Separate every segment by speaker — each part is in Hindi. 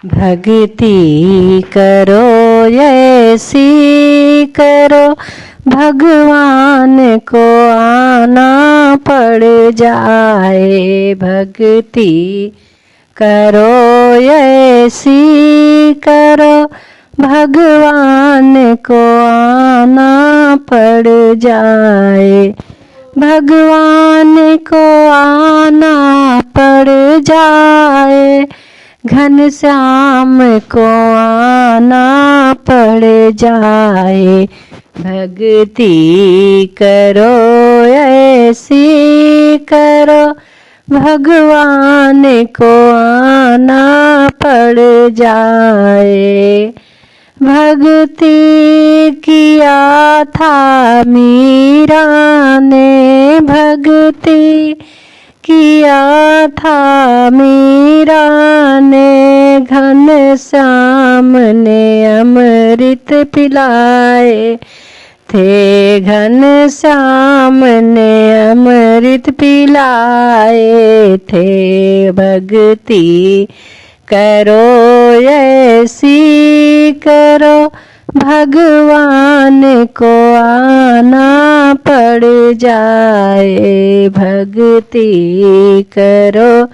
Speaker 1: भक्ति करो ऐसी करो भगवान को आना पड़ जाए। भक्ति करो ऐसी करो भगवान को आना पड़ जाए। भगवान को आना पड़ जाए। घनश्याम को आना पड़ जाए। भक्ति करो ऐसी करो भगवान को आना पड़ जाए। भक्ति किया था मीरा ने, भक्ति किया था मीरा ने, घनश्याम ने अमृत पिलाए थे। घनश्याम ने अमृत पिलाए थे। भक्ति करो ऐसी करो भगवान को आना पड़ जाए। भक्ति करो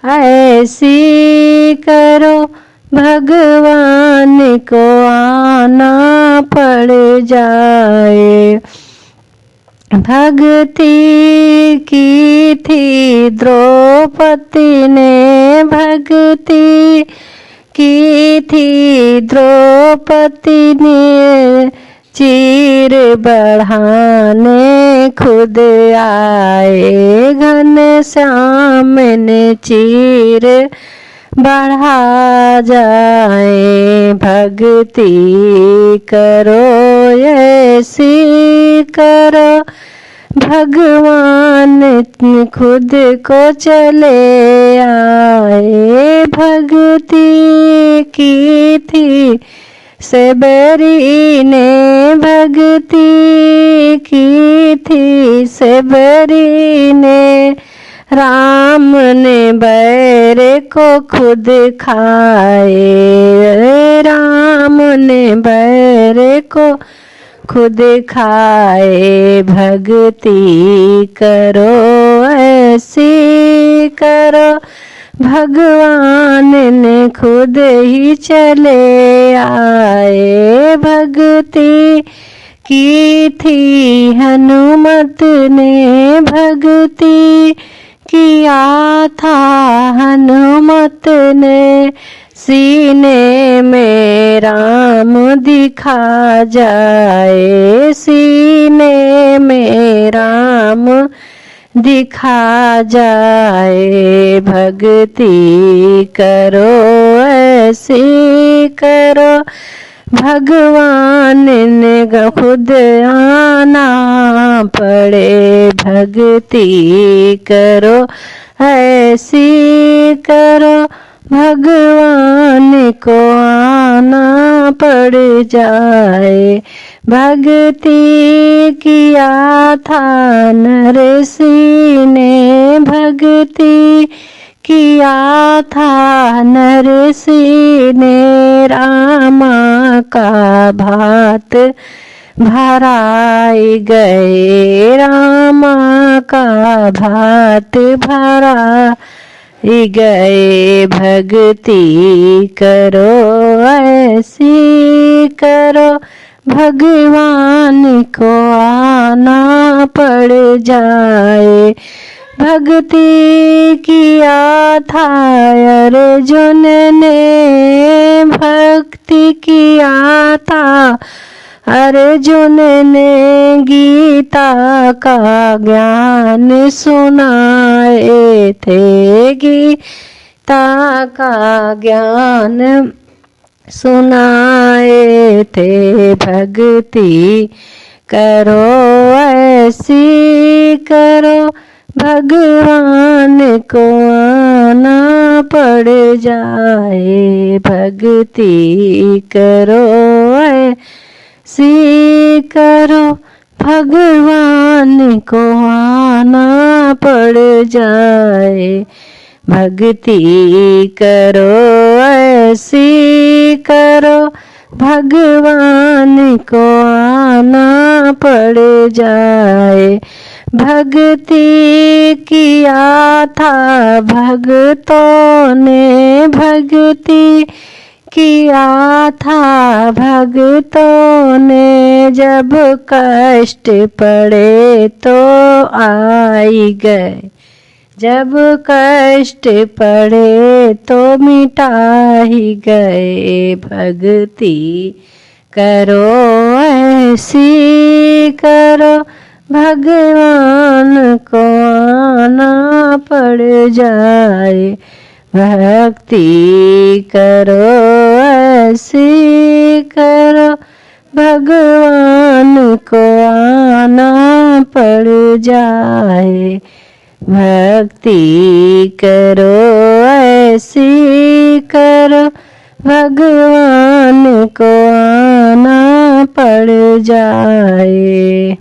Speaker 1: ऐसी करो भगवान को आना पड़ जाए। भक्ति की थी द्रौपदी ने, भक्ति की थी द्रौपदी ने, चीर बढ़ाने खुद आए। घनश्याम ने चीर बढ़ा जाए। भक्ति करो ऐसी करो भगवान खुद को चले आए। भक्ति की थी सबरी ने, भक्ति की थी सबरी ने, राम ने बैर को खुद खाए। राम ने बैर को खुद खाए। भक्ति करो ऐसी करो भगवान ने खुद ही चले आए। भक्ति की थी हनुमत ने, भक्ति किया था हनुमत ने, सीने में राम दिखा जाए। सीने में राम दिखा जाए। भक्ति करो ऐसी करो भगवान ने खुद आना पड़े। भक्ति करो ऐसी करो भगवान को आना पड़ जाए। भक्ति किया था नरसिंह ने, भक्ति किया था नरसिंह ने, रामा का भात भराई गए। रामा का भात भरा गए। भक्ति करो ऐसी करो भगवान को आना पड़ जाए। भक्ति किया था अर्जुन ने, भक्ति किया था अर्जुन ने, गीता का ज्ञान सुनाए थे। गीता का ज्ञान सुनाए थे। भक्ति करो ऐसी करो भगवान को आना पड़ जाए। भक्ति करो ऐसी करो भगवान को आना पड़ जाए। भक्ति करो ऐसी करो भगवान को आना पड़ जाए। भक्ति किया था भक्तों ने, भक्ति किया था भक्तों ने, जब कष्ट पड़े तो आई गए, जब कष्ट पड़े तो मिटा ही गए। भक्ति करो ऐसी करो भगवान को आना पड़ जाए। भक्ति करो ऐसी करो भगवान को आना पड़ जाए। भक्ति करो ऐसी करो भगवान को आना पड़ जाए।